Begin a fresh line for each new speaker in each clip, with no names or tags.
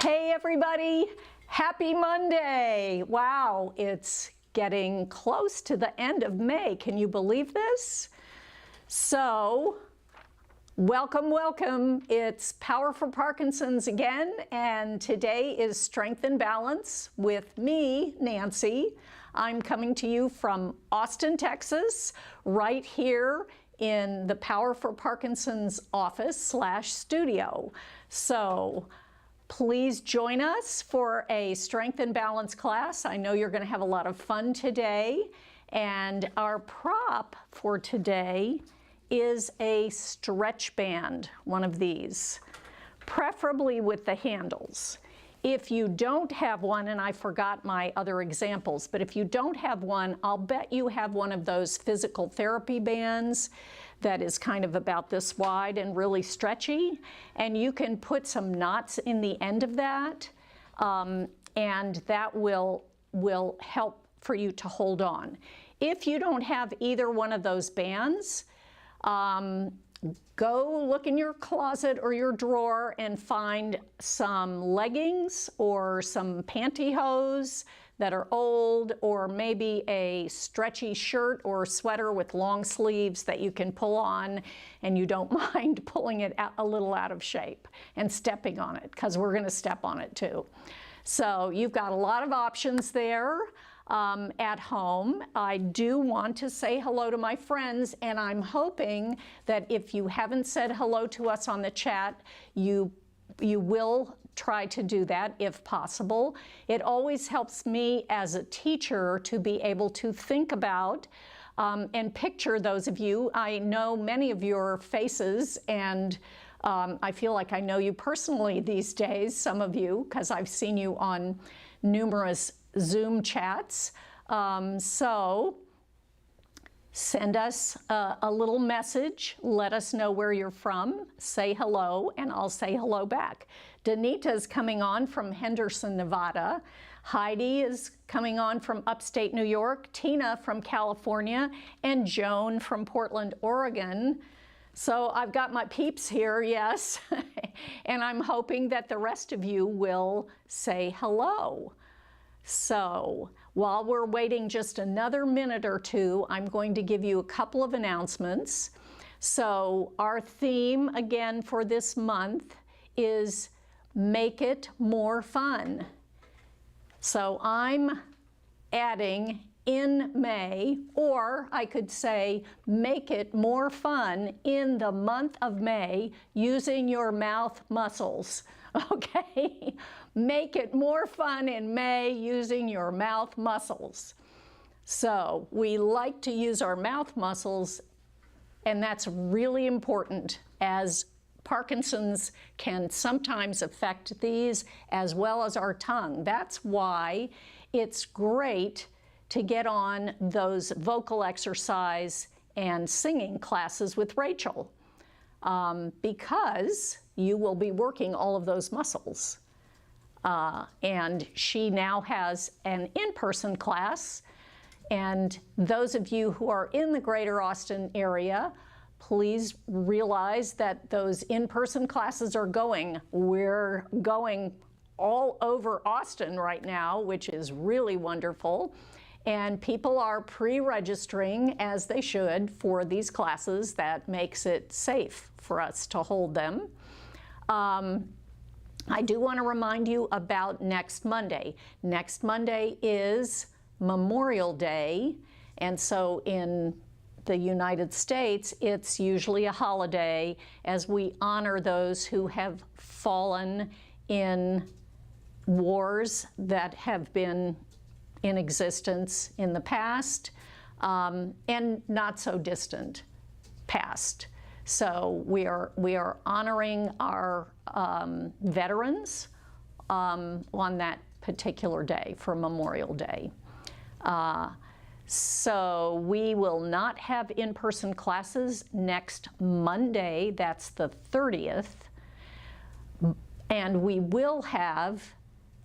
Hey everybody, happy Monday. Wow, it's getting close to the end of May. Can you believe this? So, welcome, welcome. It's Power for Parkinsons again, and today is Strength and Balance with me, Nancy. I'm coming to you from Austin, Texas, right here in the Power for Parkinsons office/studio. So, please join us for a Strength and Balance class. I know you're going to have a lot of fun today. And our prop for today is a stretch band, one of these, preferably with the handles. If you don't have one, and I forgot my other examples, but if you don't have one, I'll bet you have one of those physical therapy bands that is kind of about this wide and really stretchy, and you can put some knots in the end of that, and that will help for you to hold on. If you don't have either one of those bands, go look in your closet or your drawer and find some leggings or some pantyhose that are old, or maybe a stretchy shirt or sweater with long sleeves that you can pull on and you don't mind pulling it a little out of shape and stepping on it, because we're going to step on it too. So you've got a lot of options there. At home. I do want to say hello to my friends, and I'm hoping that if you haven't said hello to us on the chat, you will try to do that if possible. It always helps me as a teacher to be able to think about and picture those of you. I know many of your faces, and I feel like I know you personally these days, some of you, because I've seen you on numerous Zoom chats. So send us a little message, let us know where you're from, say hello, and I'll say hello back. Danita's coming on from Henderson, Nevada. Heidi is coming on from upstate New York, Tina from California, and Joan from Portland, Oregon. So I've got my peeps here, yes, and I'm hoping that the rest of you will say hello. So while we're waiting just another minute or two, I'm going to give you a couple of announcements. So our theme again for this month is Make It More Fun. So I'm adding in May, or I could say make it more fun in the month of May using your mouth muscles. Okay, make it more fun in May using your mouth muscles. So we like to use our mouth muscles, and that's really important, as Parkinson's can sometimes affect these as well as our tongue. That's why it's great to get on those vocal exercise and singing classes with Rachel, because you will be working all of those muscles. And she now has an in-person class, and those of you who are in the greater Austin area, please realize that those in-person classes are going. We're going all over Austin right now, which is really wonderful. And people are pre-registering, as they should, for these classes. That makes it safe for us to hold them. I do want to remind you about next Monday. Next Monday is Memorial Day, and so in the United States, it's usually a holiday as we honor those who have fallen in wars that have been in existence in the past, and not so distant past. So we are honoring our veterans on that particular day for Memorial Day. So we will not have in-person classes next Monday, that's the 30th, and we will have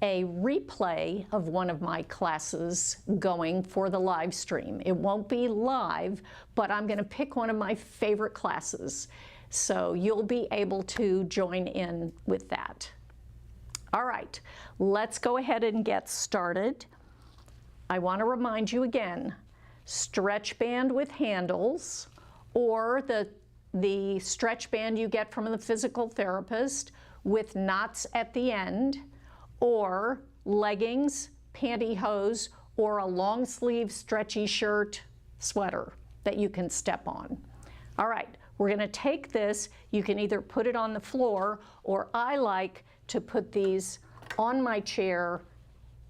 a replay of one of my classes going for the live stream. It won't be live, but I'm going to pick one of my favorite classes. So you'll be able to join in with that. All right, let's go ahead and get started. I want to remind you again, stretch band with handles, or the stretch band you get from the physical therapist with knots at the end, or leggings, pantyhose, or a long sleeve stretchy shirt, sweater that you can step on. All right, we're going to take this. You can either put it on the floor, or I like to put these on my chair,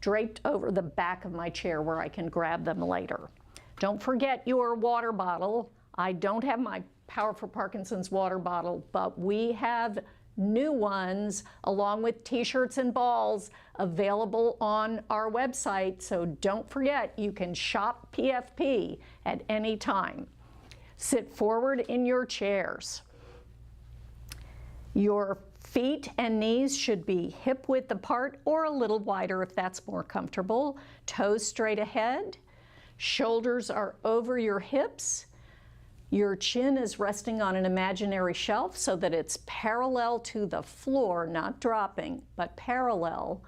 draped over the back of my chair where I can grab them later. Don't forget your water bottle. I don't have my Power for Parkinson's water bottle, but we have new ones along with t-shirts and balls available on our website. So don't forget, you can shop PFP at any time. Sit forward in your chairs. Your feet and knees should be hip width apart or a little wider if that's more comfortable. Toes straight ahead. Shoulders are over your hips. Your chin is resting on an imaginary shelf so that it's parallel to the floor, not dropping, but parallel.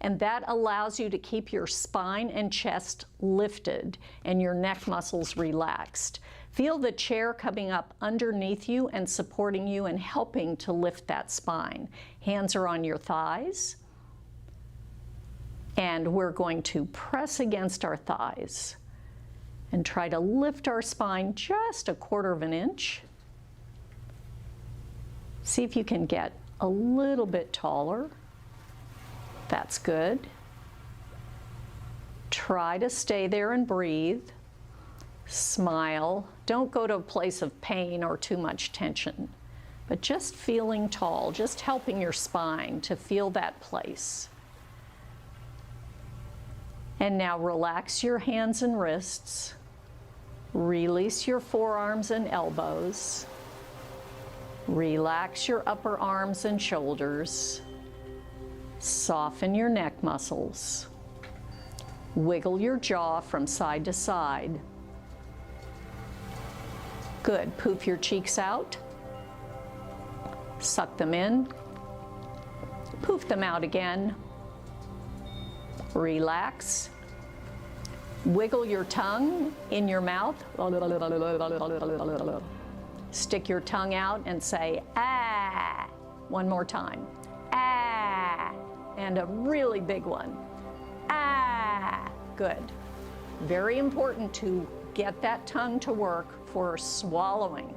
And that allows you to keep your spine and chest lifted and your neck muscles relaxed. Feel the chair coming up underneath you and supporting you and helping to lift that spine. Hands are on your thighs. And we're going to press against our thighs and try to lift our spine just 1/4 of an inch. See if you can get a little bit taller. That's good. Try to stay there and breathe. Smile. Don't go to a place of pain or too much tension, but just feeling tall, just helping your spine to feel that place. And now relax your hands and wrists. Release your forearms and elbows. Relax your upper arms and shoulders. Soften your neck muscles. Wiggle your jaw from side to side. Good. Poof your cheeks out. Suck them in. Poof them out again. Relax. Wiggle your tongue in your mouth. Stick your tongue out and say, ah. One more time. Ah. And a really big one. Ah. Good. Very important to get that tongue to work for swallowing,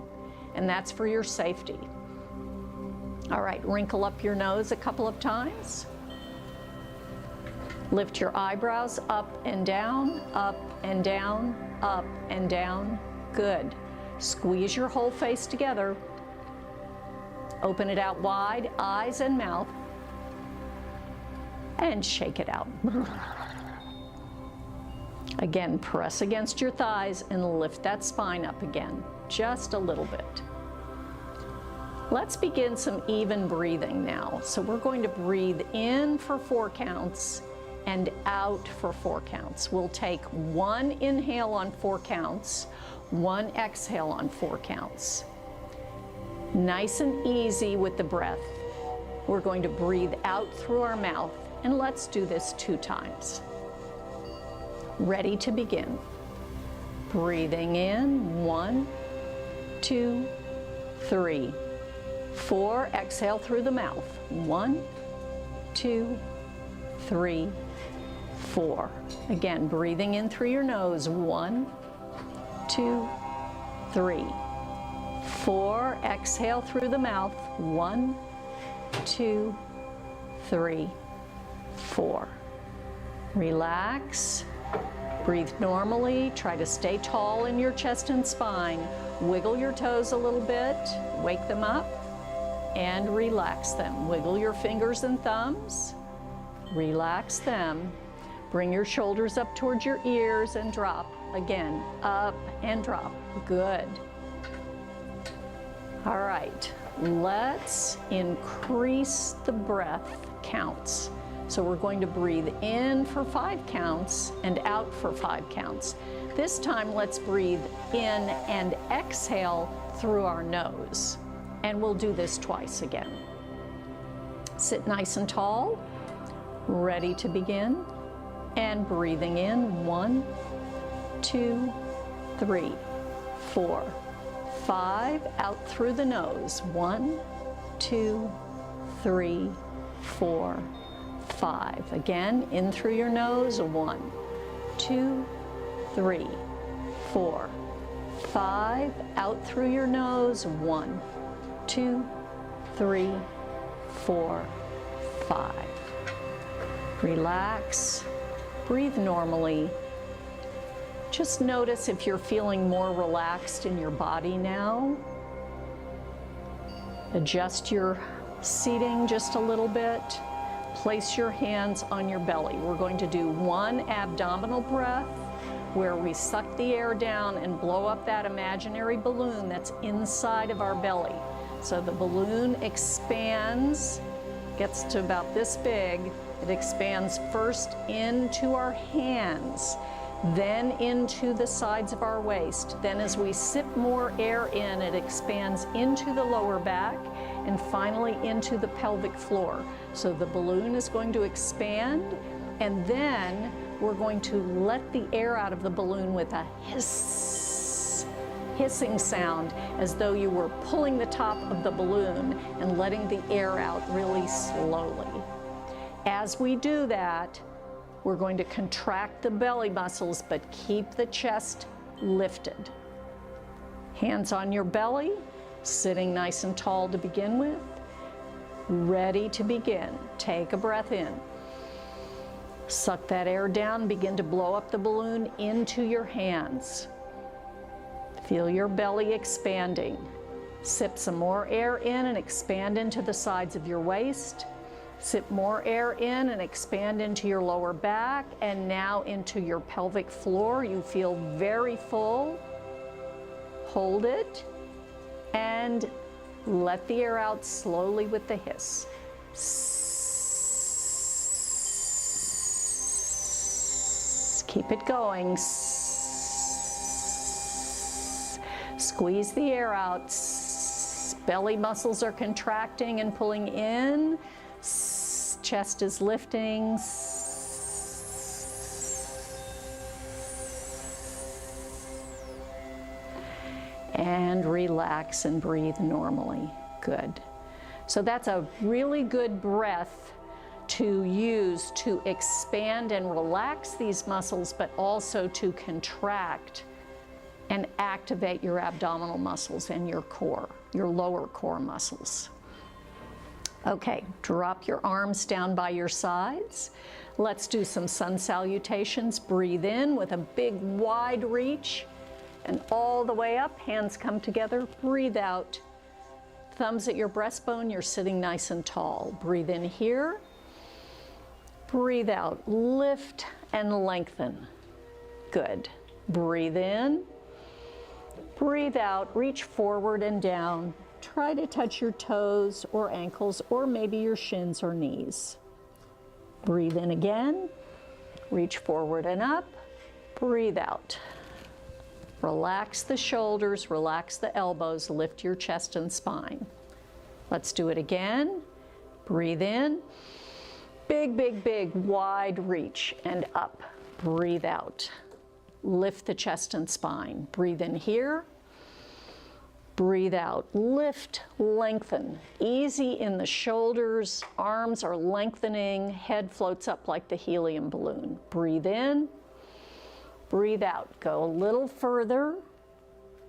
and that's for your safety. All right, wrinkle up your nose a couple of times. Lift your eyebrows up and down, up and down, up and down. Good. Squeeze your whole face together. Open it out wide, eyes and mouth, and shake it out. Again, press against your thighs and lift that spine up again, just a little bit. Let's begin some even breathing now. So we're going to breathe in for 4 counts and out for 4 counts. We'll take 1 inhale on 4 counts, 1 exhale on 4 counts. Nice and easy with the breath. We're going to breathe out through our mouth, and let's do this 2 times. Ready to begin. Breathing in, 1, 2, 3, 4. Exhale through the mouth. 1, 2, 3, 4. Again, breathing in through your nose. 1, 2, 3, 4. Exhale through the mouth. 1, 2, 3, 4. Relax. Breathe normally. Try to stay tall in your chest and spine. Wiggle your toes a little bit. Wake them up and relax them. Wiggle your fingers and thumbs. Relax them. Bring your shoulders up towards your ears and drop. Again, up and drop. Good. All right, let's increase the breath counts. So we're going to breathe in for 5 counts and out for 5 counts. This time, let's breathe in and exhale through our nose. And we'll do this twice again. Sit nice and tall. Ready to begin? And breathing in, 1, 2, 3, 4, 5. Out through the nose, 1, 2, 3, 4, 5. Again, in through your nose, 1, 2, 3, 4, 5. Out through your nose, 1, 2, 3, 4, 5. Relax, breathe normally. Just notice if you're feeling more relaxed in your body now. Adjust your seating just a little bit. Place your hands on your belly. We're going to do one abdominal breath where we suck the air down and blow up that imaginary balloon that's inside of our belly. So the balloon expands, gets to about this big. It expands first into our hands, then into the sides of our waist. Then as we sip more air in, it expands into the lower back and finally into the pelvic floor. So the balloon is going to expand, and then we're going to let the air out of the balloon with a hissing sound, as though you were pulling the top of the balloon and letting the air out really slowly. As we do that, we're going to contract the belly muscles, but keep the chest lifted. Hands on your belly, sitting nice and tall to begin with. Ready to begin. Take a breath in. Suck that air down, begin to blow up the balloon into your hands. Feel your belly expanding. Sip some more air in and expand into the sides of your waist. Sip more air in and expand into your lower back, and now into your pelvic floor. You feel very full. Hold it and let the air out slowly with the hiss. Keep it going. Squeeze the air out. Belly muscles are contracting and pulling in. Chest is lifting. And relax and breathe normally. Good. So that's a really good breath to use to expand and relax these muscles, but also to contract and activate your abdominal muscles and your core, your lower core muscles. Okay, drop your arms down by your sides. Let's do some sun salutations. Breathe in with a big wide reach and all the way up, hands come together. Breathe out, thumbs at your breastbone, you're sitting nice and tall. Breathe in here, breathe out, lift and lengthen. Good. Breathe in, breathe out, reach forward and down. Try to touch your toes or ankles or maybe your shins or knees. Breathe in again, reach forward and up, breathe out. Relax the shoulders, relax the elbows, lift your chest and spine. Let's do it again. Breathe in, big, big, big, wide reach and up. Breathe out. Lift the chest and spine. Breathe in here. Breathe out, lift, lengthen. Easy in the shoulders, arms are lengthening, head floats up like the helium balloon. Breathe in, breathe out. Go a little further,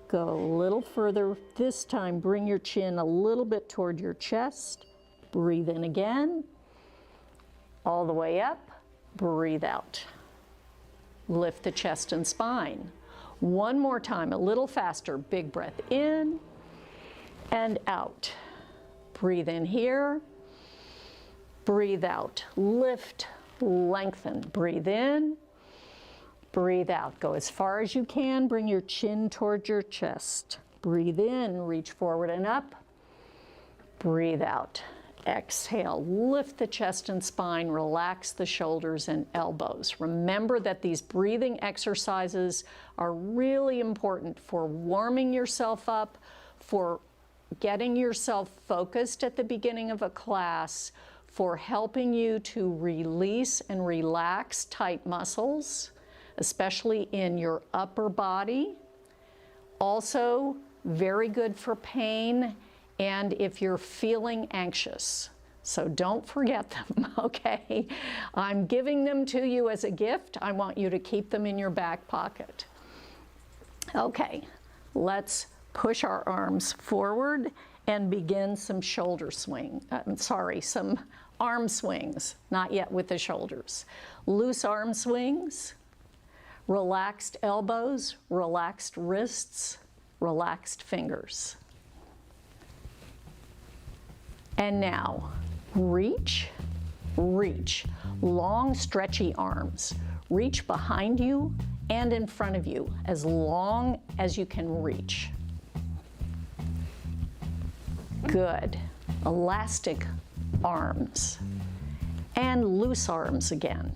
go a little further. This time bring your chin a little bit toward your chest. Breathe in again, all the way up, breathe out. Lift the chest and spine. One more time, a little faster. Big breath in and out. Breathe in here. Breathe out. Lift, lengthen. Breathe in. Breathe out. Go as far as you can. Bring your chin towards your chest. Breathe in. Reach forward and up. Breathe out. Exhale, lift the chest and spine, relax the shoulders and elbows. Remember that these breathing exercises are really important for warming yourself up, for getting yourself focused at the beginning of a class, for helping you to release and relax tight muscles, especially in your upper body. Also, very good for pain and if you're feeling anxious. So don't forget them, okay? I'm giving them to you as a gift. I want you to keep them in your back pocket. Okay, let's push our arms forward and begin some shoulder swing. Some arm swings, not yet with the shoulders. Loose arm swings, relaxed elbows, relaxed wrists, relaxed fingers. And now, reach, reach. Long, stretchy arms. Reach behind you and in front of you as long as you can reach. Good. Elastic arms. And loose arms again.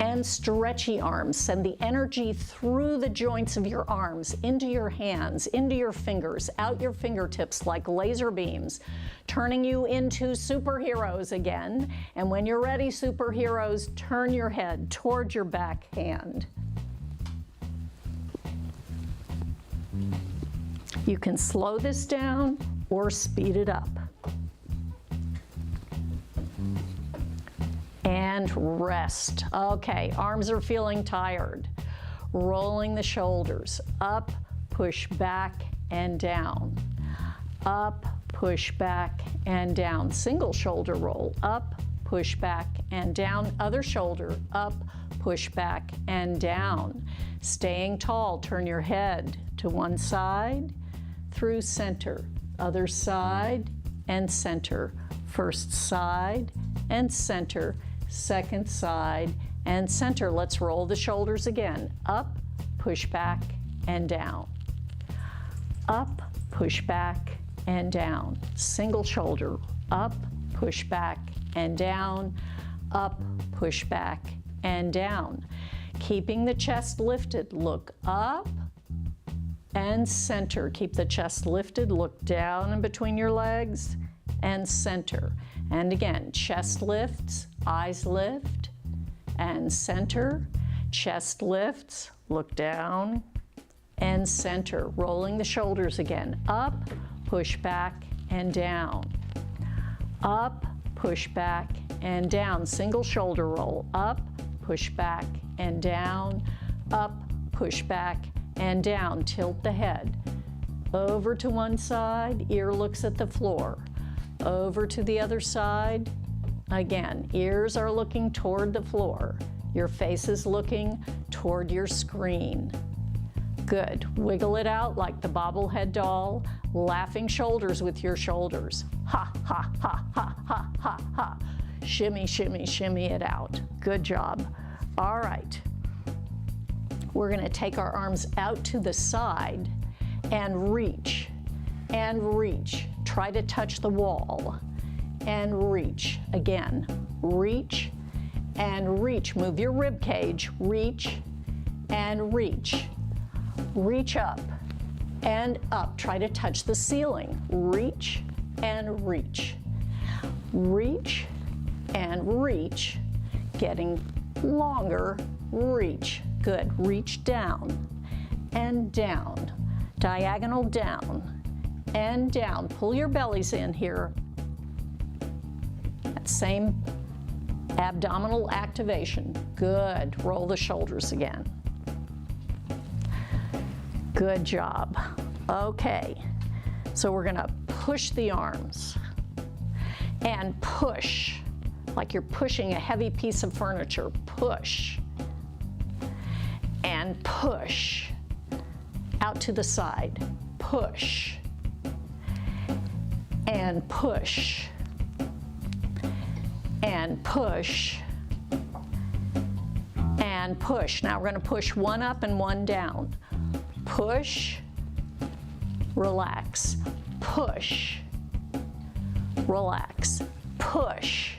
And stretchy arms. Send the energy through the joints of your arms, into your hands, into your fingers, out your fingertips like laser beams, turning you into superheroes again. And when you're ready, superheroes, turn your head toward your back hand. You can slow this down or speed it up. And rest. Okay, arms are feeling tired. Rolling the shoulders. Up, push back, and down. Up, push back, and down. Single shoulder roll. Up, push back, and down. Other shoulder. Up, push back, and down. Staying tall, turn your head to one side, through center. Other side, and center. First side, and center. Second side and center. Let's roll the shoulders again. Up, push back, and down. Up, push back, and down. Single shoulder. Up, push back, and down. Up, push back, and down. Keeping the chest lifted. Look up and center. Keep the chest lifted. Look down in between your legs and center. And again, chest lifts, eyes lift, and center. Chest lifts, look down, and center. Rolling the shoulders again. Up, push back, and down. Up, push back, and down. Single shoulder roll. Up, push back, and down. Up, push back, and down. Tilt the head. Over to one side, ear looks at the floor. Over to the other side. Again, ears are looking toward the floor. Your face is looking toward your screen. Good. Wiggle it out like the bobblehead doll, laughing shoulders with your shoulders. Ha, ha, ha, ha, ha, ha, ha. Shimmy, shimmy, shimmy it out. Good job. All right. We're going to take our arms out to the side and reach. And reach. Try to touch the wall. And reach. Again, reach and reach. Move your rib cage. Reach and reach. Reach up and up. Try to touch the ceiling. Reach and reach. Reach and reach. Getting longer. Reach. Good. Reach down and down. Diagonal down and down. Pull your bellies in here. That same abdominal activation. Good. Roll the shoulders again. Good job. Okay. So we're going to push the arms and push like you're pushing a heavy piece of furniture. Push and push out to the side. Push and push and push and push. Now we're going to push one up and one down. Push, relax, push, relax, push,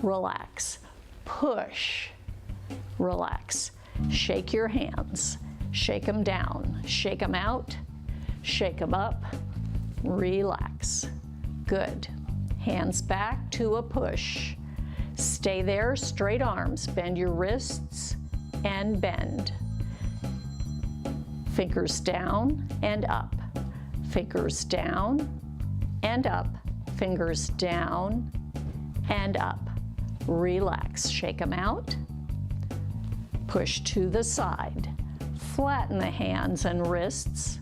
relax, push, relax. Shake your hands, shake them down, shake them out, shake them up, relax. Good. Hands back to a push. Stay there, straight arms. Bend your wrists and bend. Fingers down and up. Fingers down and up. Fingers down and up. Relax. Shake them out. Push to the side. Flatten the hands and wrists.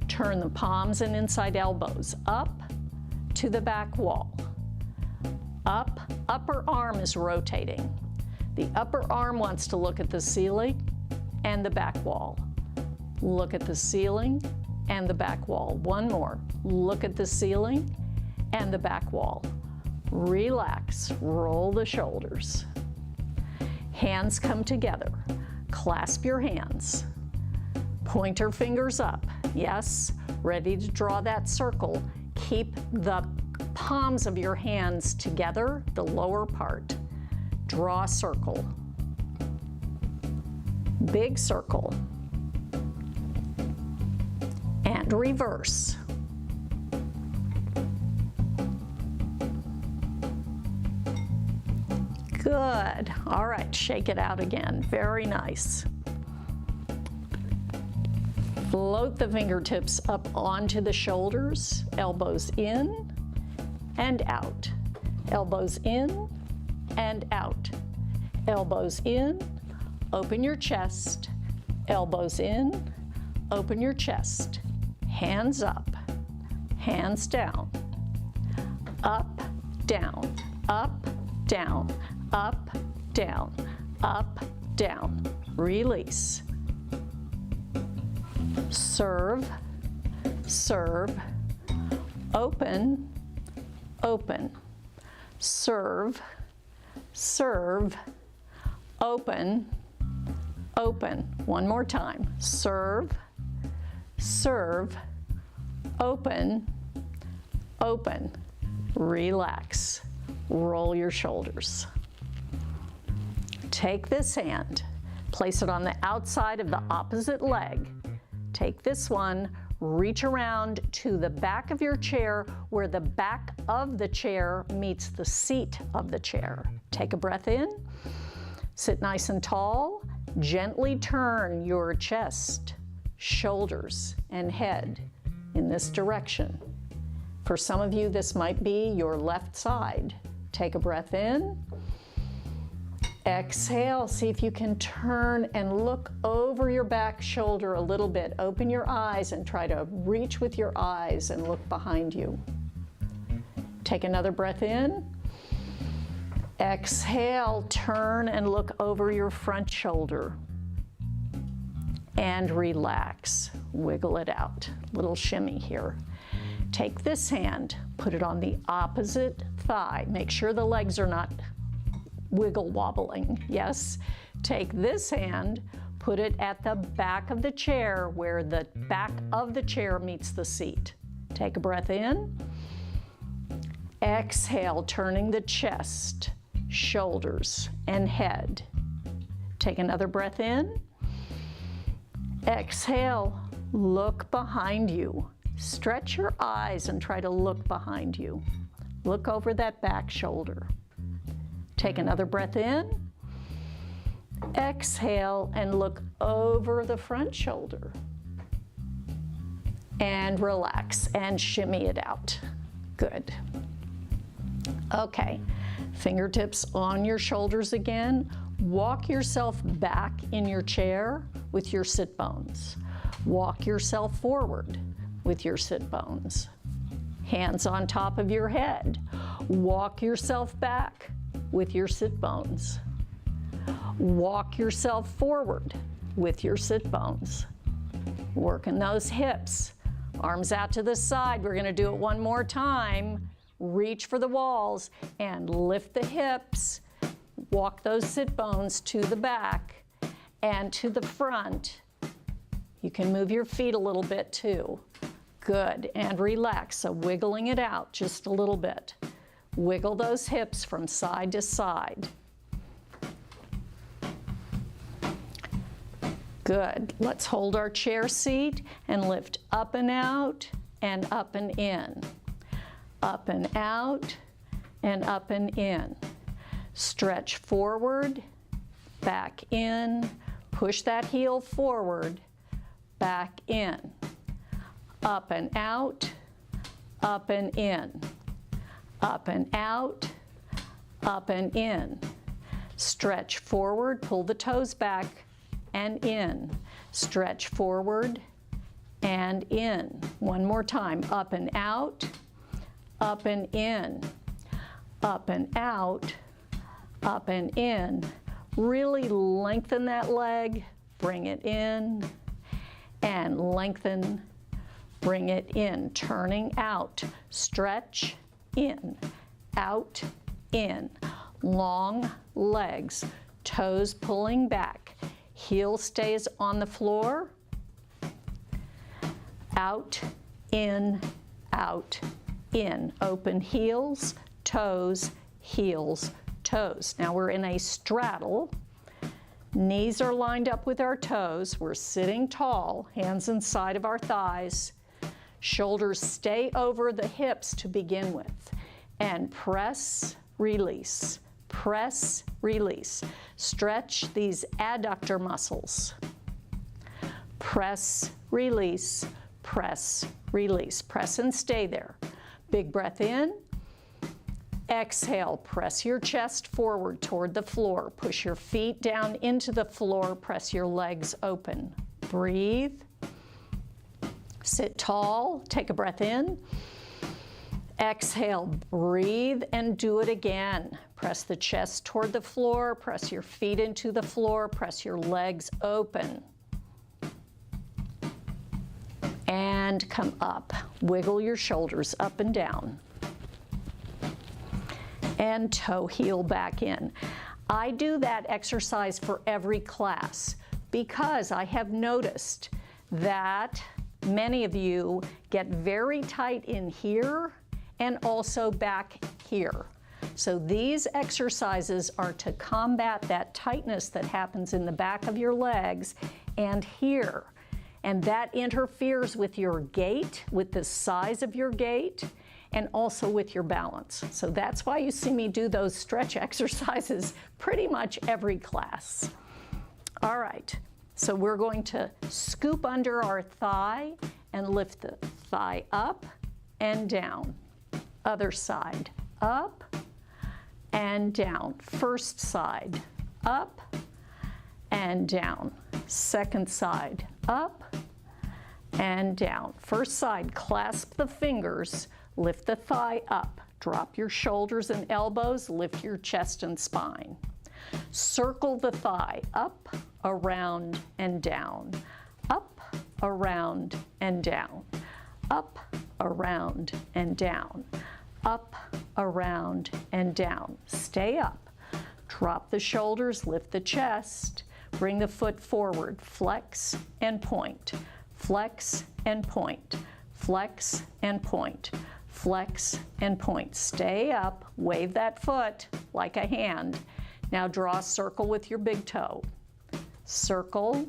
Turn the palms and inside elbows up to the back wall. Up, upper arm is rotating. The upper arm wants to look at the ceiling and the back wall. Look at the ceiling and the back wall. One more. Look at the ceiling and the back wall. Relax. Roll the shoulders. Hands come together. Clasp your hands. Pointer fingers up. Yes, ready to draw that circle. Keep the palms of your hands together, the lower part. Draw a circle. Big circle. And reverse. Good. All right, shake it out again. Very nice. Float the fingertips up onto the shoulders, elbows in and out. Elbows in and out. Elbows in, open your chest. Elbows in, open your chest. Hands up, hands down. Up, down, up, down, up, down, up, down. Release. Serve, serve, open, open. Serve, serve, open, open. One more time. Serve, serve, open, open. Relax. Roll your shoulders. Take this hand, place it on the outside of the opposite leg. Take this one, reach around to the back of your chair where the back of the chair meets the seat of the chair. Take a breath in, sit nice and tall, gently turn your chest, shoulders, and head in this direction. For some of you, this might be your left side. Take a breath in. Exhale, see if you can turn and look over your back shoulder a little bit. Open your eyes and try to reach with your eyes and look behind you. Take another breath in. Exhale, turn and look over your front shoulder. And relax, wiggle it out. Little shimmy here. Take this hand, put it on the opposite thigh. Make sure the legs are not wiggle wobbling, yes. Take this hand, put it at the back of the chair where the back of the chair meets the seat. Take a breath in. Exhale, turning the chest, shoulders, and head. Take another breath in. Exhale, look behind you. Stretch your eyes and try to look behind you. Look over that back shoulder. Take another breath in. Exhale and look over the front shoulder. And relax and shimmy it out. Good. Okay, fingertips on your shoulders again. Walk yourself back in your chair with your sit bones. Walk yourself forward with your sit bones. Hands on top of your head. Walk yourself back with your sit bones. Walk yourself forward with your sit bones. Working those hips. Arms out to the side. We're going to do it one more time. Reach for the walls and lift the hips. Walk those sit bones to the back and to the front. You can move your feet a little bit too. Good, and relax, so wiggling it out just a little bit. Wiggle those hips from side to side. Good, let's hold our chair seat and lift up and out and up and in. Up and out and up and in. Stretch forward, back in, push that heel forward, back in. Up and out, up and in. Up and out, up and in. Stretch forward, pull the toes back and in. Stretch forward and in. One more time, up and out, up and in. Up and out, up and in. Really lengthen that leg, bring it in, and lengthen, bring it in. Turning out, stretch, in, out, in. Long legs, toes pulling back. Heel stays on the floor. Out, in, out, in. Open heels, toes, heels, toes. Now we're in a straddle. Knees are lined up with our toes. We're sitting tall, hands inside of our thighs. Shoulders stay over the hips to begin with. And press, release, press, release. Stretch these adductor muscles. Press, release, press, release. Press and stay there. Big breath in. Exhale, press your chest forward toward the floor. Push your feet down into the floor. Press your legs open. Breathe. Sit tall. Take a breath in. Exhale, breathe, and do it again. Press the chest toward the floor. Press your feet into the floor. Press your legs open. And come up. Wiggle your shoulders up and down. And toe heel back in. I do that exercise for every class because I have noticed that many of you get very tight in here and also back here. So these exercises are to combat that tightness that happens in the back of your legs and here. And that interferes with your gait, with the size of your gait, and also with your balance. So that's why you see me do those stretch exercises pretty much every class. All right, so we're going to scoop under our thigh and lift the thigh up and down. Other side, up and down. First side, up and down. Second side, up and down. First side, clasp the fingers, lift the thigh up. Drop your shoulders and elbows, lift your chest and spine. Circle the thigh, up, around, and down. Up, around, and down. Up, around, and down. Up, around, and down. Stay up. Drop the shoulders, lift the chest. Bring the foot forward, flex and point. Flex and point. Flex and point. Flex and point. Stay up, wave that foot like a hand. Now draw a circle with your big toe. Circle,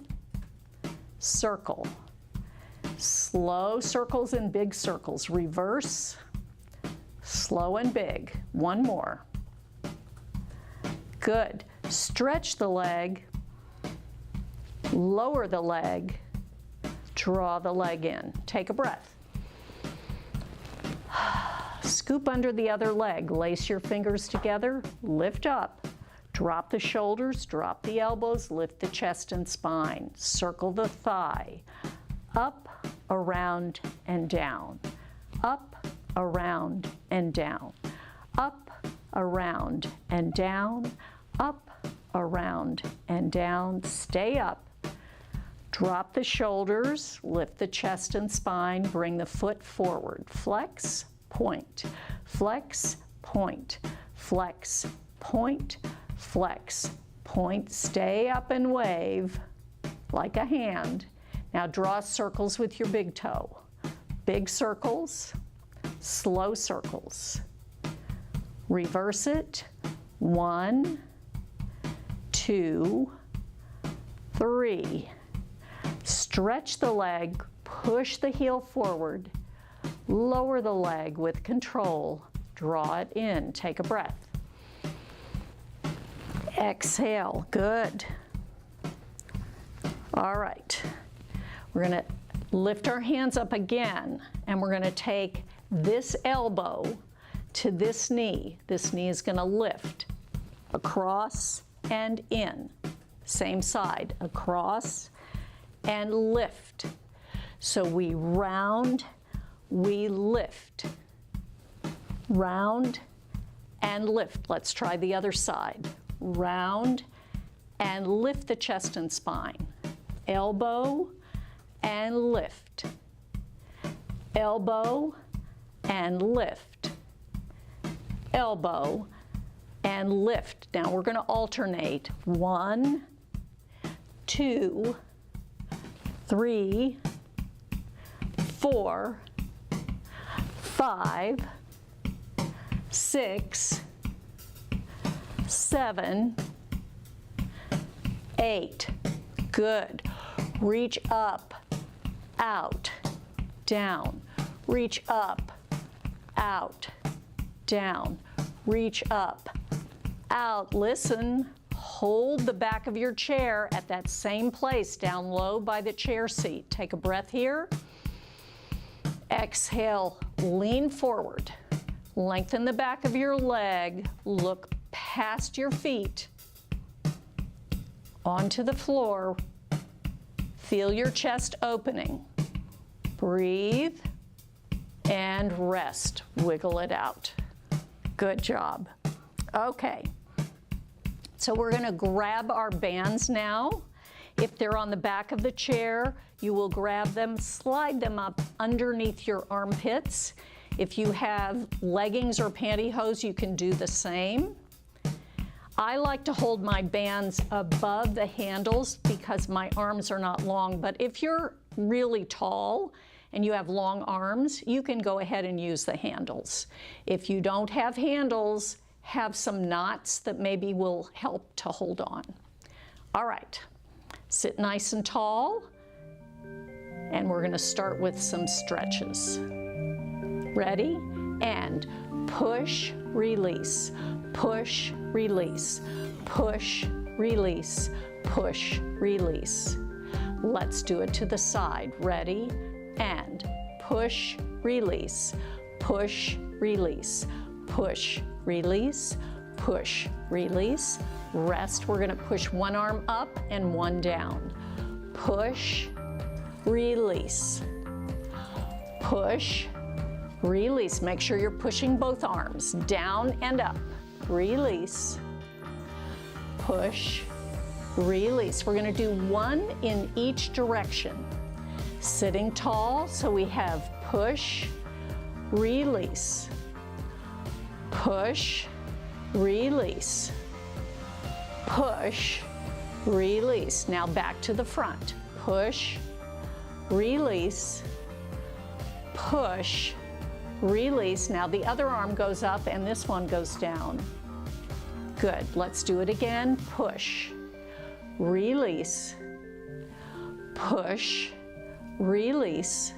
circle. Slow circles and big circles. Reverse, slow and big. One more. Good. Stretch the leg, lower the leg, draw the leg in. Take a breath. Scoop under the other leg. Lace your fingers together, lift up. Drop the shoulders, drop the elbows, lift the chest and spine. Circle the thigh. Up, around, and down. Up, around, and down. Up, around, and down. Up, around, and down. Stay up. Drop the shoulders, lift the chest and spine, bring the foot forward. Flex, point. Flex, point. Flex, point. Flex, point. Stay up and wave like a hand. Now draw circles with your big toe. Big circles, slow circles. Reverse it. 1, 2, 3. Stretch the leg, push the heel forward, Lower the leg with control. Draw it in. Take a breath. Exhale. Good. All right. We're going to lift our hands up again, and we're going to take this elbow to this knee. This knee is going to lift across and in. Same side, across and lift. So we round, we lift. Round and lift. Let's try the other side. Round and lift the chest and spine. Elbow and lift. Elbow and lift. Elbow and lift. Now we're going to alternate. 1, 2, 3, 4, 5, 6, 7, 8. Good. Reach up, out, down. Reach up, out, down. Reach up, out. Listen. Hold the back of your chair at that same place, down low by the chair seat. Take a breath here. Exhale, lean forward. Lengthen the back of your leg. Look past your feet onto the floor. Feel your chest opening. Breathe and rest. Wiggle it out. Good job. Okay. So we're going to grab our bands now. If they're on the back of the chair, you will grab them, slide them up underneath your armpits. If you have leggings or pantyhose, you can do the same. I like to hold my bands above the handles because my arms are not long, but if you're really tall and you have long arms, you can go ahead and use the handles. If you don't have handles, have some knots that maybe will help to hold on. All right, sit nice and tall, and we're going to start with some stretches. Ready? And push, release, push, release, push, release, push, release. Let's do it to the side. Ready? And push, release, push, release, push, release, push, release. Rest. We're going to push one arm up and one down. Push, release, push, release. Make sure you're pushing both arms down and up. Release, push, release. We're going to do one in each direction. Sitting tall, so we have push, release, push, release, push, release. Now back to the front. Push, release, push, release. Now the other arm goes up and this one goes down. Good. Let's do it again. Push, release, push, release,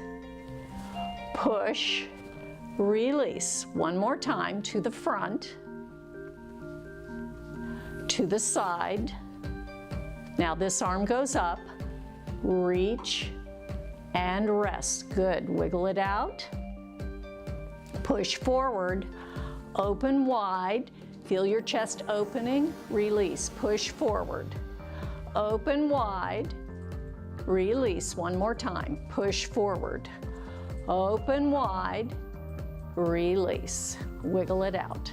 push, release. One more time, to the front, to the side. Now this arm goes up, reach and rest. Good. Wiggle it out. Push forward, open wide. Feel your chest opening, release, push forward. Open wide, release. One more time, push forward. Open wide, release. Wiggle it out.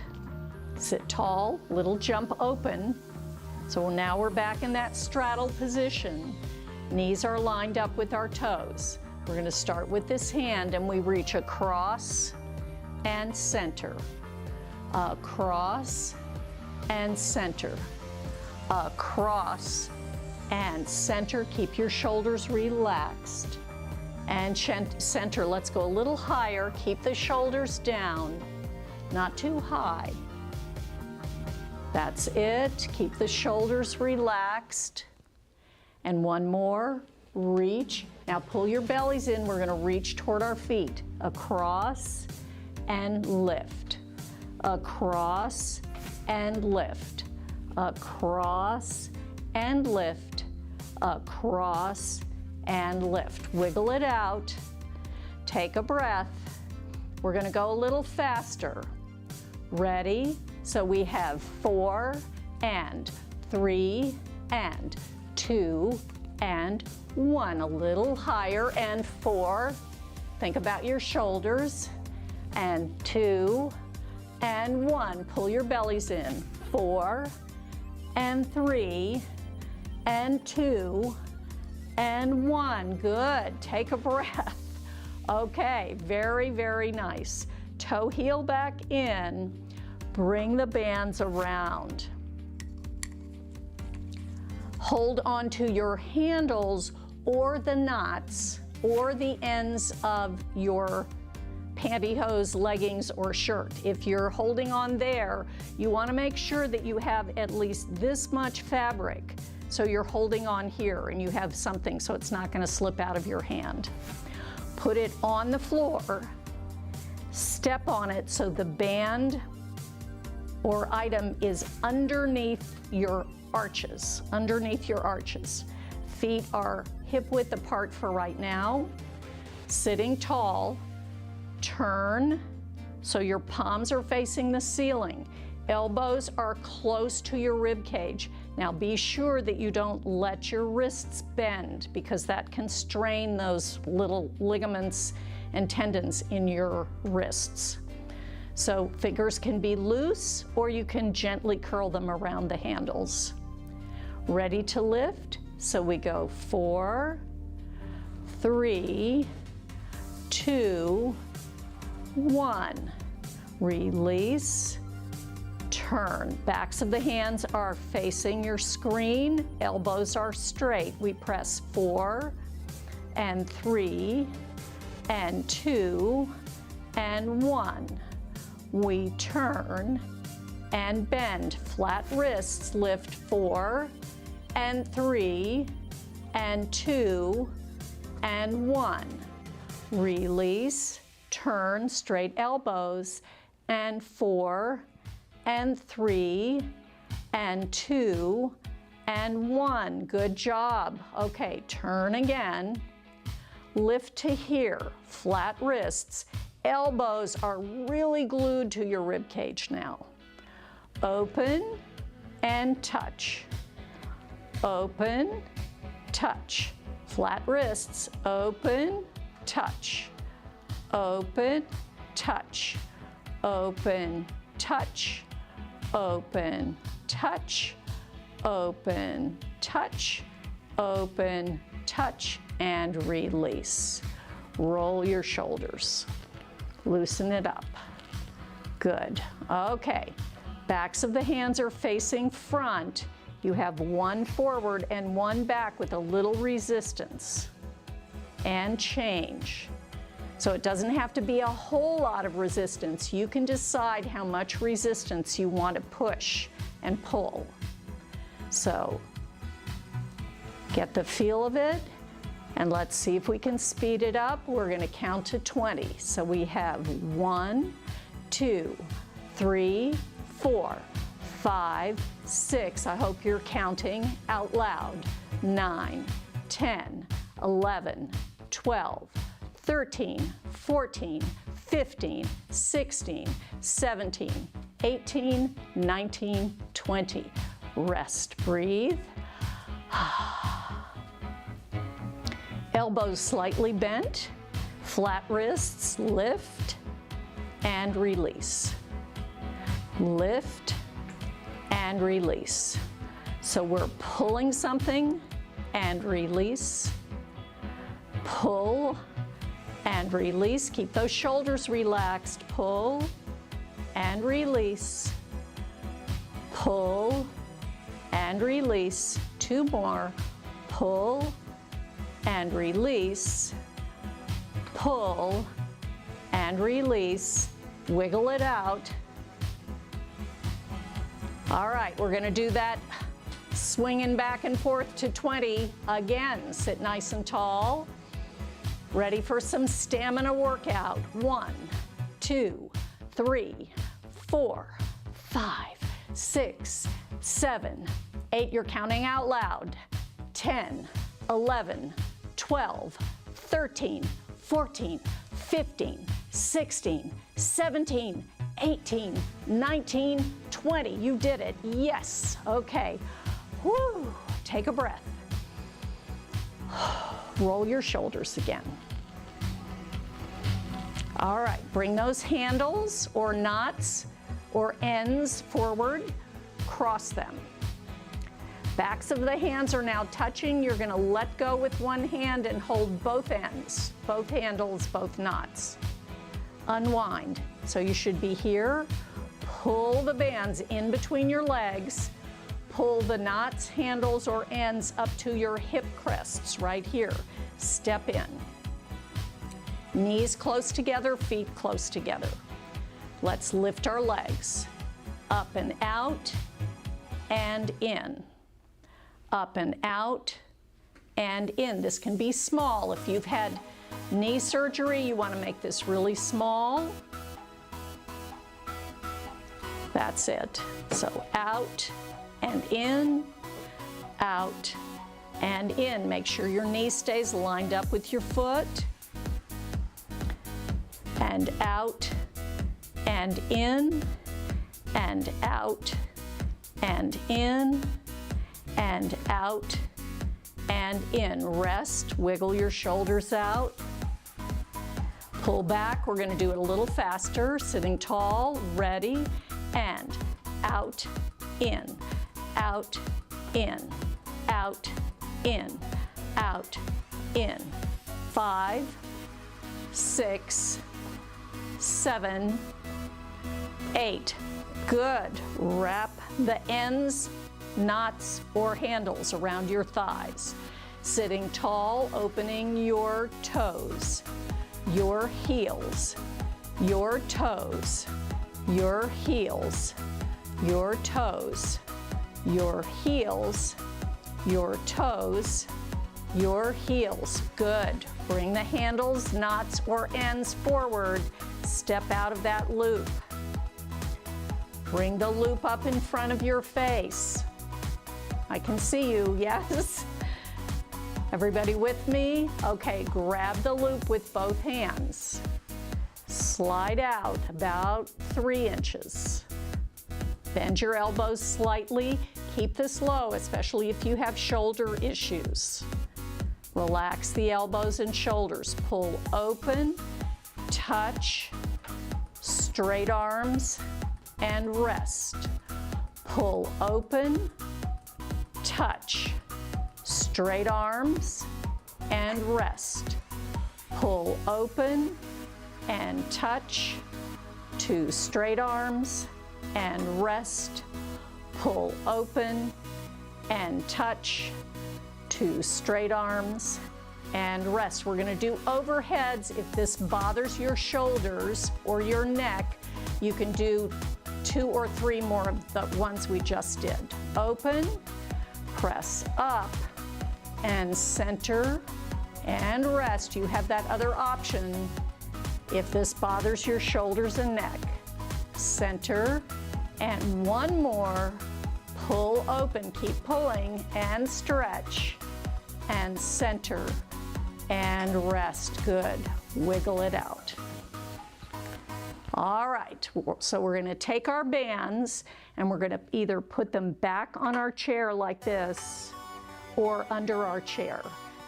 Sit tall, little jump open. So now we're back in that straddle position. Knees are lined up with our toes. We're going to start with this hand and we reach across and center. Across and center. Across and center. Keep your shoulders relaxed. And center. Let's go a little higher. Keep the shoulders down, not too high. That's it. Keep the shoulders relaxed. And one more. reach. Now pull your bellies in. We're going to reach toward our feet. Across and lift. Across and lift. Across and lift. Across and lift. Wiggle it out. Take a breath. We're going to go a little faster. Ready? So we have 4 and 3 and 2 and 1. A little higher, and 4. Think about your shoulders. And 2 and 1. Pull your bellies in. 4 and 3 and 2 and 1. Good. Take a breath. Okay, very, very nice. Toe heel back in. Bring the bands around. Hold onto your handles or the knots or the ends of your pantyhose, leggings, or shirt. If you're holding on there, you want to make sure that you have at least this much fabric. So you're holding on here and you have something so it's not going to slip out of your hand. Put it on the floor, step on it so the band or item is underneath your arches, Feet are hip width apart for right now. Sitting tall, turn so your palms are facing the ceiling. Elbows are close to your rib cage. Now be sure that you don't let your wrists bend because that can strain those little ligaments and tendons in your wrists. So fingers can be loose or you can gently curl them around the handles. Ready to lift? So we go 4, 3, 2, 1. Release, turn. Backs of the hands are facing your screen, elbows are straight. We press 4 and 3 and 2 and 1. We turn and bend. Flat wrists, lift 4 and 3 and 2 and 1. Release, turn, straight elbows, and 4 and 3 and 2 and 1. Good job. Okay, turn again. Lift to here, flat wrists. Elbows are really glued to your rib cage now. Open and touch. Open, touch. Flat wrists, open, touch. Open, touch. Open, touch. Open, touch. Open, touch. Open, touch, and release. Roll your shoulders. Loosen it up. Good. Okay. Backs of the hands are facing front. You have one forward and one back with a little resistance. And change. So it doesn't have to be a whole lot of resistance. You can decide how much resistance you want to push and pull. So get the feel of it. And let's see if we can speed it up. We're going to count to 20. So we have 1, 2, 3, 4, 5, 6. I hope you're counting out loud. 9, 10, 11, 12, 13, 14, 15, 16, 17, 18, 19, 20. Rest, breathe. Elbows slightly bent, flat wrists, lift and release. Lift and release. So we're pulling something and release. Pull and release. Keep those shoulders relaxed. Pull and release. Pull and release. 2 more. Pull and release, pull and release, wiggle it out. All right, we're going to do that Swinging back and forth to 20. Again, sit nice and tall. Ready for some stamina workout. 1, 2, 3, 4, 5, 6, 7, 8. You're counting out loud. 10, 11, 12, 13, 14, 15, 16, 17, 18, 19, 20. You did it. Yes. Okay. Woo. Take a breath. Roll your shoulders again. All right. Bring those handles or knots or ends forward. Cross them. Backs of the hands are now touching. You're going to let go with one hand and hold both ends, both handles, both knots. Unwind. So you should be here. Pull the bands in between your legs. Pull the knots, handles, or ends up to your hip crests right here. Step in. Knees close together, feet close together. Let's lift our legs. Up and out and in. Up and out and in. This can be small. If you've had knee surgery, you want to make this really small. That's it. So out and in, out and in. Make sure your knee stays lined up with your foot. And out and in, and out and in, and out and in. Rest, wiggle your shoulders out. Pull back. We're going to do it a little faster. Sitting tall, ready, and out, in, out, in, out, in, out, in. 5, 6, 7, 8. Good. Wrap the ends, knots, or handles around your thighs. Sitting tall, opening your toes, your heels, your toes, your heels, your toes, your heels, your toes, your heels. Good. Bring the handles, knots, or ends forward. Step out of that loop. Bring the loop up in front of your face. I can see you, yes? Everybody with me? Okay, grab the loop with both hands. Slide out about 3 inches. Bend your elbows slightly. Keep this low, especially if you have shoulder issues. Relax the elbows and shoulders. Pull open, touch, straight arms, and rest. Pull open, touch, straight arms, and rest. Pull open and touch, 2 straight arms, and rest. Pull open and touch, 2 straight arms, and rest. We're going to do overheads. If this bothers your shoulders or your neck, you can do 2 or 3 more of the ones we just did. Open, press up, and center, and rest. You have that other option if this bothers your shoulders and neck. Center, and 1 more. Pull open, keep pulling, and stretch, and center, and rest. Good. Wiggle it out. All right, so we're going to take our bands and we're going to either put them back on our chair like this or under our chair.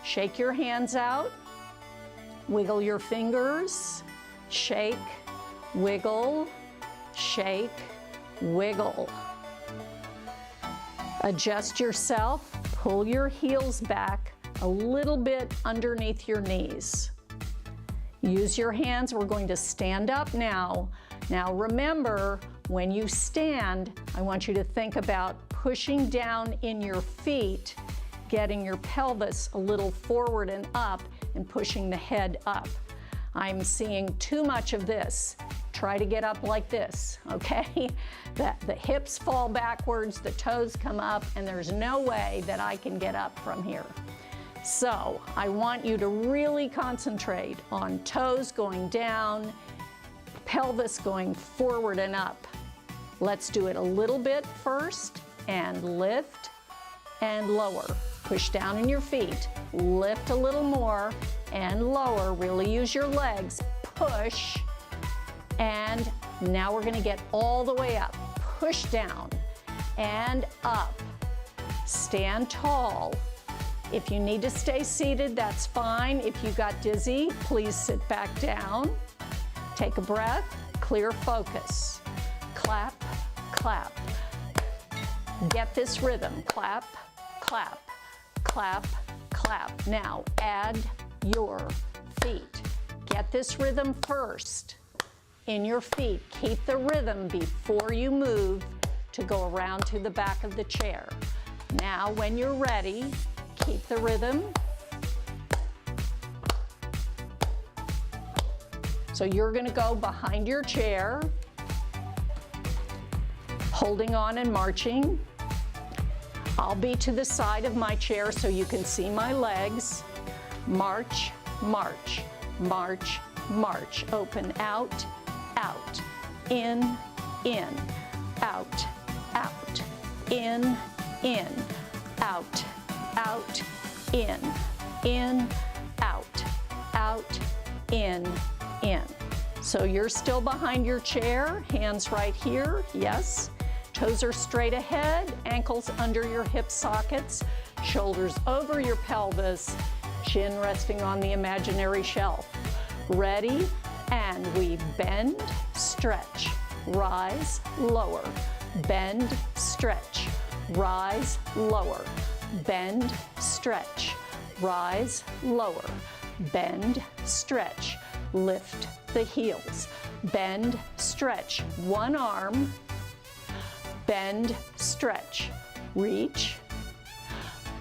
Shake your hands out, wiggle your fingers, shake, wiggle, shake, wiggle. Adjust yourself, pull your heels back a little bit underneath your knees. Use your hands. We're going to stand up now. Now remember, when you stand, I want you to think about pushing down in your feet, getting your pelvis a little forward and up, and pushing the head up. I'm seeing too much of this. try to get up like this, okay? The hips fall backwards, the toes come up, and there's no way that I can get up from here. So I want you to really concentrate on toes going down, pelvis going forward and up. Let's do it a little bit first, and lift and lower. Push down in your feet, lift a little more and lower. Really use your legs, push, and now we're gonna get all the way up. Push down and up. Stand tall. If you need to stay seated, that's fine. If you got dizzy, please sit back down. Take a breath, clear focus. Clap, clap. Get this rhythm. Clap, clap, clap, clap. Now add your feet. Get this rhythm first in your feet. Keep the rhythm before you move to go around to the back of the chair. Now, when you're ready, keep the rhythm. So you're gonna go behind your chair, holding on and marching. I'll be to the side of my chair so you can see my legs. March, march, march, march. Open out, out, in, out, out, in, out, out, in, out, out, in. So you're still behind your chair, hands right here, yes. Toes are straight ahead, ankles under your hip sockets, shoulders over your pelvis, chin resting on the imaginary shelf. Ready? And we bend, stretch, rise, lower, bend, stretch, rise, lower, bend, stretch, rise, lower, bend, stretch, lift the heels, bend, stretch, one arm, bend, stretch, reach,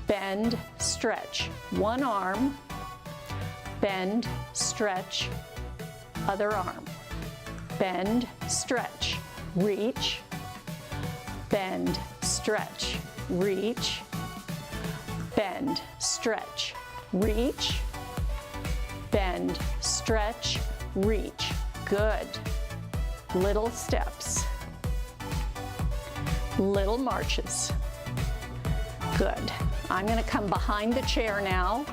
bend, stretch, one arm, bend, stretch, other arm, bend, stretch, reach, bend, stretch, reach, bend, stretch, reach, bend, stretch, reach. Good. Little steps. Little marches. Good. I'm going to come behind the chair now,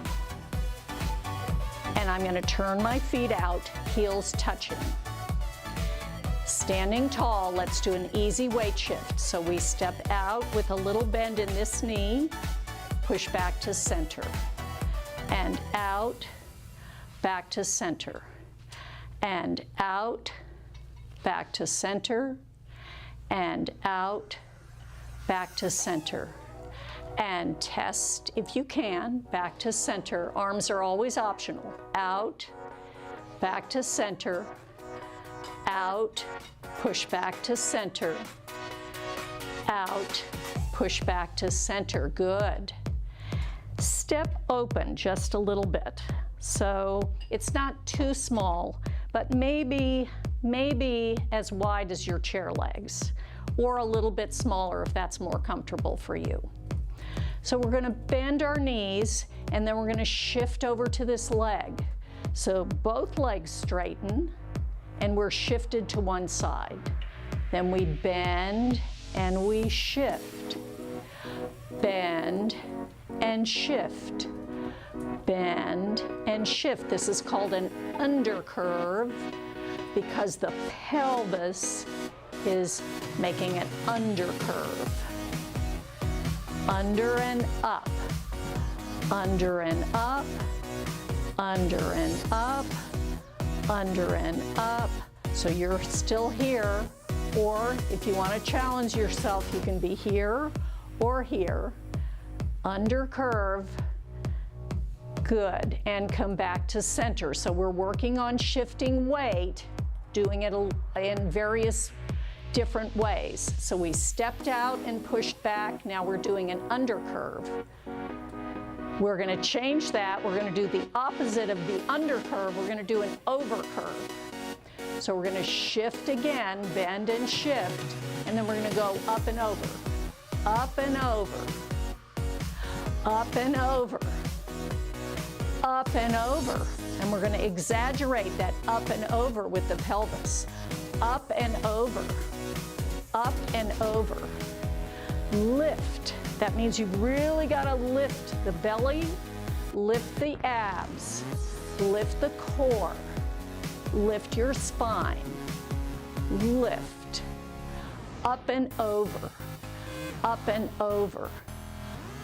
and I'm going to turn my feet out, heels touching. Standing tall, let's do an easy weight shift. So we step out with a little bend in this knee, push back to center, and out, back to center, and out, back to center, and out, back to center. And test, if you can, back to center. Arms are always optional. Out, back to center, out, push back to center, out, push back to center. Good. Step open just a little bit. So it's not too small, but maybe as wide as your chair legs, or a little bit smaller if that's more comfortable for you. So we're going to bend our knees, and then we're going to shift over to this leg. So both legs straighten, and we're shifted to one side. Then we bend and we shift. Bend and shift. Bend and shift. This is called an undercurve because the pelvis is making an undercurve. Under and up, under and up, under and up, under and up. So you're still here, or if you want to challenge yourself, you can be here or here. Under curve, good, and come back to center. So we're working on shifting weight, doing it in various different ways. So we stepped out and pushed back. Now we're doing an undercurve. We're going to change that. We're going to do the opposite of the undercurve. We're going to do an overcurve. So we're gonna shift again, bend and shift, and then we're gonna go up and over, up and over, up and over, up and over. And we're gonna exaggerate that up and over with the pelvis. Up and over, up and over. Lift. That means you've really gotta lift the belly, lift the abs, lift the core, lift your spine, lift. Up and over, up and over,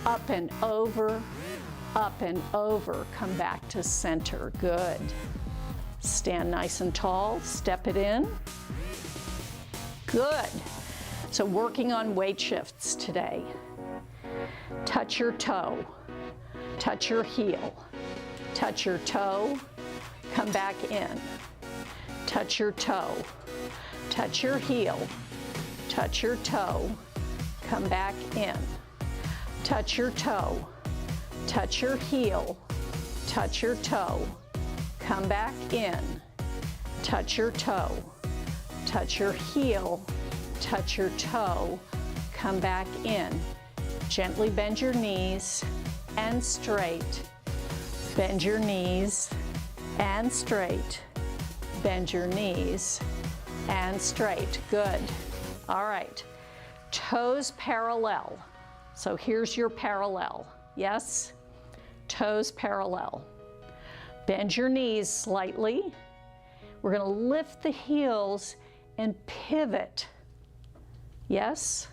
up and over, up and over. Come back to center. Good. Stand nice and tall, step it in. Good. So working on weight shifts today. Touch your toe, touch your heel, touch your toe, come back in. Touch your toe, touch your heel, touch your toe, come back in. Touch your toe, touch your heel, touch your toe, come back in. Touch your toe, touch your heel, touch your toe, come back in. Gently bend your knees and straight. Bend your knees and straight. Bend your knees and straight. Good. All right. Toes parallel. So here's your parallel. Yes? Toes parallel. Bend your knees slightly. We're going to lift the heels and pivot. Yes?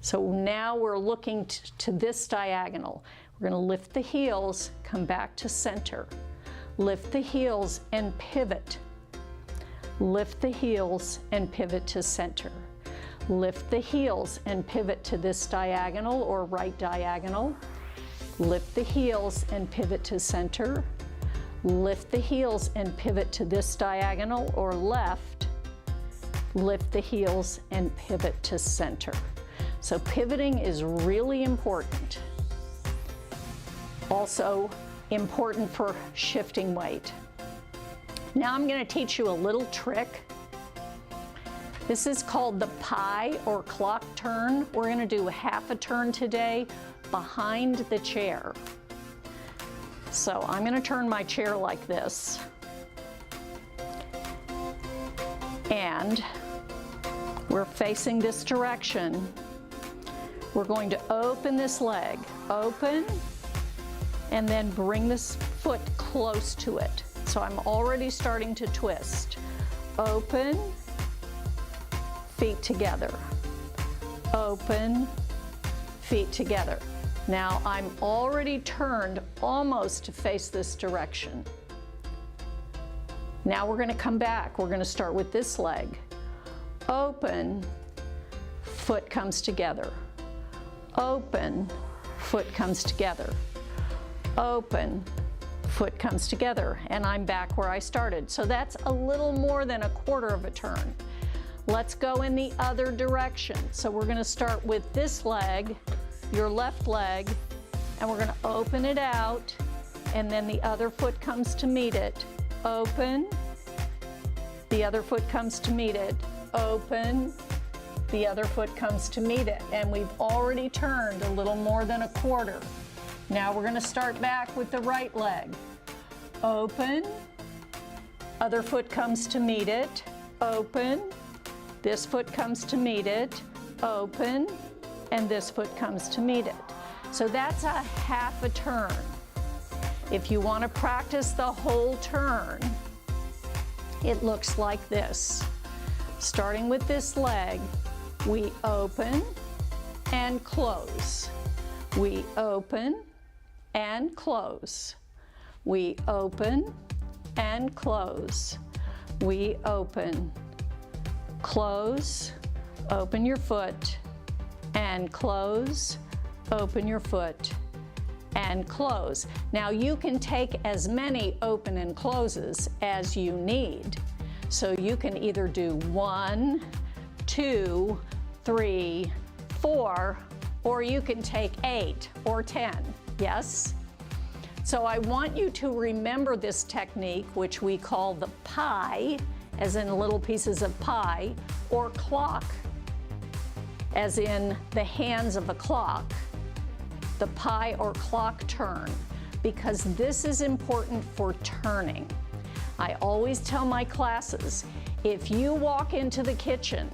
So now we're looking to this diagonal. We're going to lift the heels, come back to center. Lift the heels and pivot. Lift the heels and pivot to center. Lift the heels and pivot to this diagonal or right diagonal. Lift the heels and pivot to center. Lift the heels and pivot to this diagonal or left. Lift the heels and pivot to center. So pivoting is really important. Also important for shifting weight. Now I'm going to teach you a little trick. This is called the pie or clock turn. We're going to do half a turn today behind the chair. So I'm going to turn my chair like this. And we're facing this direction. We're going to open this leg, open, and then bring this foot close to it. So I'm already starting to twist. Open, feet together. Open, feet together. Now I'm already turned almost to face this direction. Now we're going to come back. We're going to start with this leg. Open, foot comes together. Open, foot comes together. Open, foot comes together, and I'm back where I started. So that's a little more than a quarter of a turn. Let's go in the other direction. So we're going to start with this leg, your left leg, and we're going to open it out, and then the other foot comes to meet it. Open, the other foot comes to meet it. Open, the other foot comes to meet it. And we've already turned a little more than a quarter. Now we're going to start back with the right leg. Open, other foot comes to meet it. Open, this foot comes to meet it. Open, and this foot comes to meet it. So that's a half a turn. If you want to practice the whole turn, it looks like this. Starting with this leg, we open and close. We open and close. We open and close. We open, close, open your foot, and close, open your foot, and close. Now you can take as many open and closes as you need. So you can either do 1, 2, 3, 4, or you can take 8 or 10, yes? So I want you to remember this technique, which we call the pie, as in little pieces of pie, or clock, as in the hands of a clock, the pie or clock turn, because this is important for turning. I always tell my classes, if you walk into the kitchen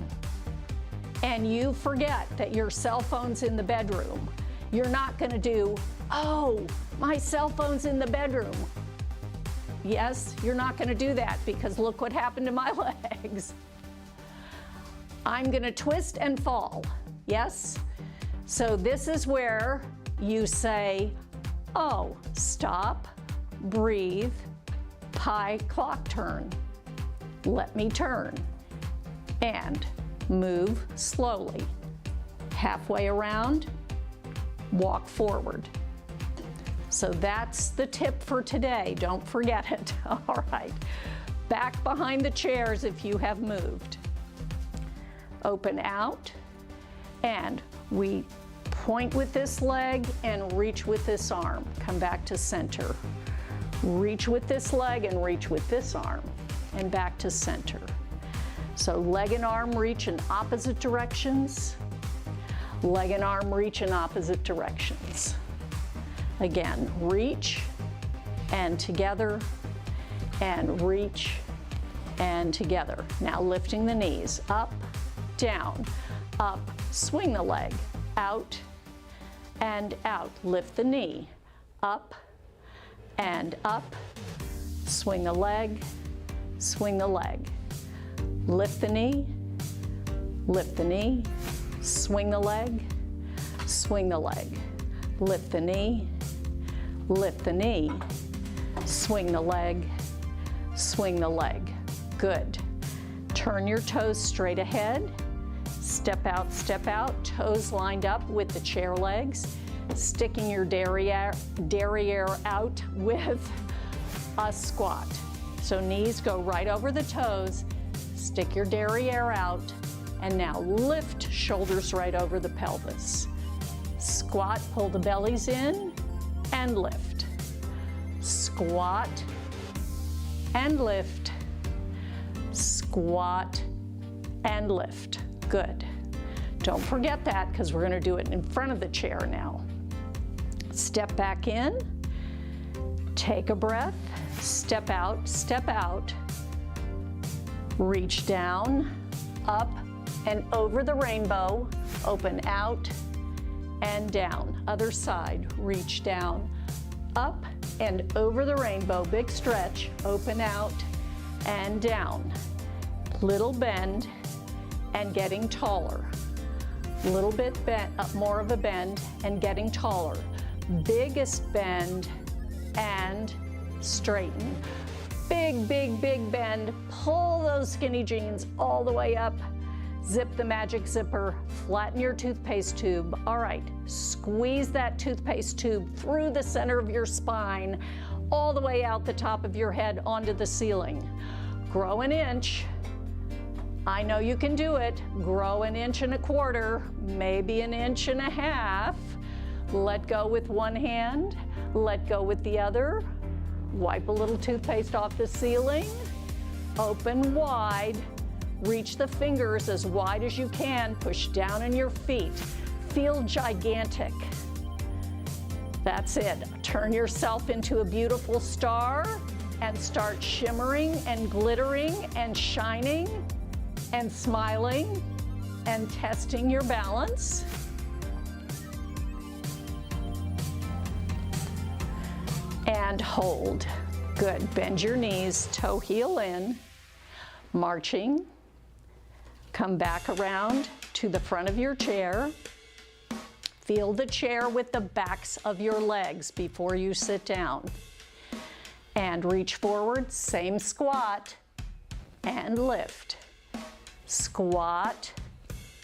and you forget that your cell phone's in the bedroom, you're not gonna do, oh, my cell phone's in the bedroom. Yes, you're not gonna do that, because look what happened to my legs. I'm gonna twist and fall, yes? So this is where you say, oh, stop, breathe, pie clock turn. Let me turn. And move slowly. Halfway around, walk forward. So that's the tip for today. Don't forget it. All right. Back behind the chairs if you have moved. Open out, and we point with this leg and reach with this arm. Come back to center. Reach with this leg and reach with this arm, and back to center. So leg and arm reach in opposite directions. Leg and arm reach in opposite directions. Again, reach and together, and reach and together. Now lifting the knees, up, down, up, swing the leg, out and out. Lift the knee, up and up, swing the leg, swing the leg. Lift the knee, swing the leg, swing the leg. Lift the knee, swing the leg, swing the leg. Good. Turn your toes straight ahead. Step out, toes lined up with the chair legs, sticking your derriere out with a squat. So knees go right over the toes, stick your derriere out, and now lift shoulders right over the pelvis. Squat, pull the bellies in, and lift. Squat, and lift. Squat, and lift. Good. Don't forget that, because we're going to do it in front of the chair now. Step back in, take a breath, step out, reach down, up and over the rainbow, open out and down. Other side, reach down, up and over the rainbow, big stretch, open out and down. Little bend and getting taller. Little bit bent, more of a bend and getting taller. Biggest bend and straighten. Big, big, big bend. Pull those skinny jeans all the way up. Zip the magic zipper. Flatten your toothpaste tube. All right, squeeze that toothpaste tube through the center of your spine, all the way out the top of your head onto the ceiling. Grow an inch. I know you can do it. Grow an inch and a quarter, maybe an inch and a half. Let go with one hand, let go with the other. Wipe a little toothpaste off the ceiling. Open wide. Reach the fingers as wide as you can. Push down on your feet. Feel gigantic. That's it. Turn yourself into a beautiful star and start shimmering and glittering and shining and smiling and testing your balance. And hold. Good. Bend your knees, toe heel in, marching. Come back around to the front of your chair. Feel the chair with the backs of your legs before you sit down. And reach forward, same squat, and lift. Squat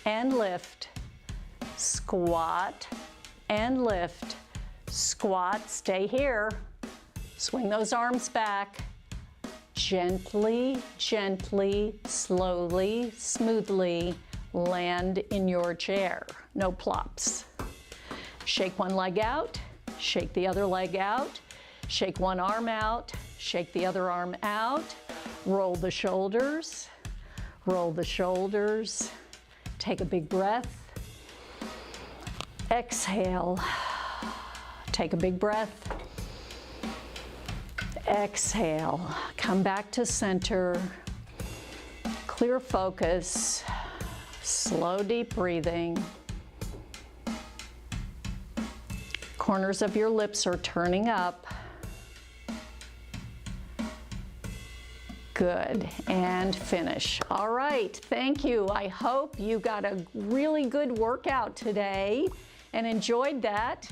and lift. Squat and lift. Squat, stay here. Swing those arms back. Gently, gently, slowly, smoothly land in your chair. No plops. Shake one leg out, shake the other leg out, shake one arm out, shake the other arm out, Roll the shoulders, roll the shoulders. Take a big breath. Exhale. Take a big breath. Exhale. Come back to center. Clear focus. Slow, deep breathing. Corners of your lips are turning up. Good, and finish. All right, thank you. I hope you got a really good workout today and enjoyed that.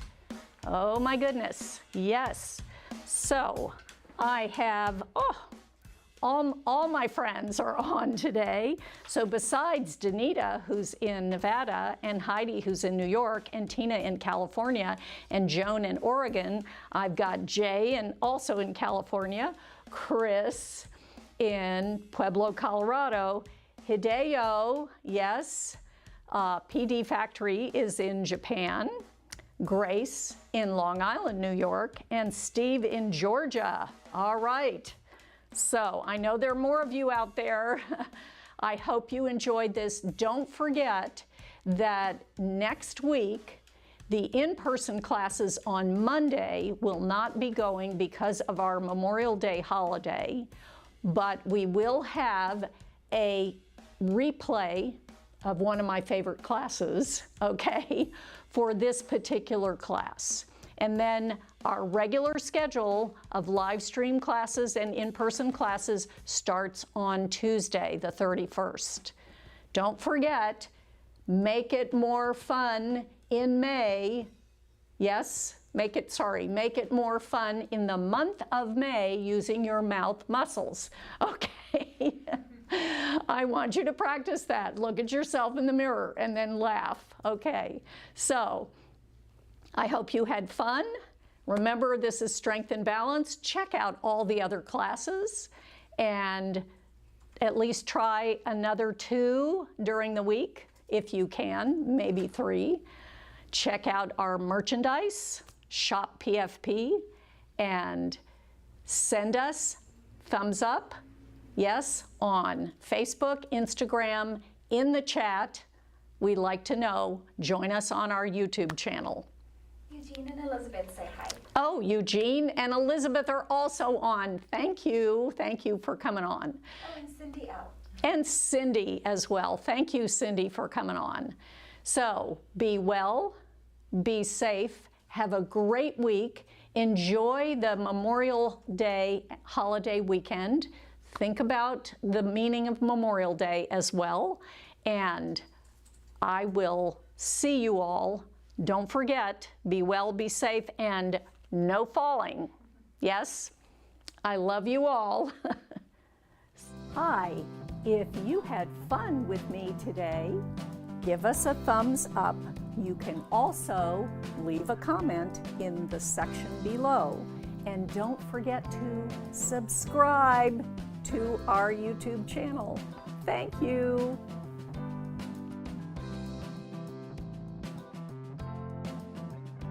Oh my goodness, yes. So I have, all my friends are on today. So besides Danita, who's in Nevada, and Heidi, who's in New York, and Tina in California, and Joan in Oregon, I've got Jay, and also in California, Chris in Pueblo, Colorado, Hideo, yes, PD Factory is in Japan, Grace in Long Island, New York, and Steve in Georgia. All right. So I know there are more of you out there. I hope you enjoyed this. Don't forget that next week, the in-person classes on Monday will not be going because of our Memorial Day holiday, but we will have a replay of one of my favorite classes, okay, for this particular class. And then our regular schedule of live stream classes and in-person classes starts on Tuesday, the 31st. Don't forget, make it more fun in May. Yes, make it more fun in the month of May using your mouth muscles. Okay. I want you to practice that. Look at yourself in the mirror and then laugh. Okay. So I hope you had fun. Remember, this is Strength and Balance. Check out all the other classes and at least try another 2 during the week if you can, maybe 3. Check out our merchandise, Shop PFP, and send us thumbs up, yes, on Facebook, Instagram, in the chat. We'd like to know. Join us on our YouTube channel.
Eugene and Elizabeth say hi.
Oh, Eugene and Elizabeth are also on. Thank you. Thank you for coming on.
Oh, and Cindy out.
And Cindy as well. Thank you, Cindy, for coming on. So be well, be safe, have a great week. Enjoy the Memorial Day holiday weekend. Think about the meaning of Memorial Day as well. And I will see you all. Don't forget, be well, be safe, and no falling. Yes? I love you all. Hi, if you had fun with me today, give us a thumbs up. You can also leave a comment in the section below. And don't forget to subscribe to our YouTube channel. Thank you.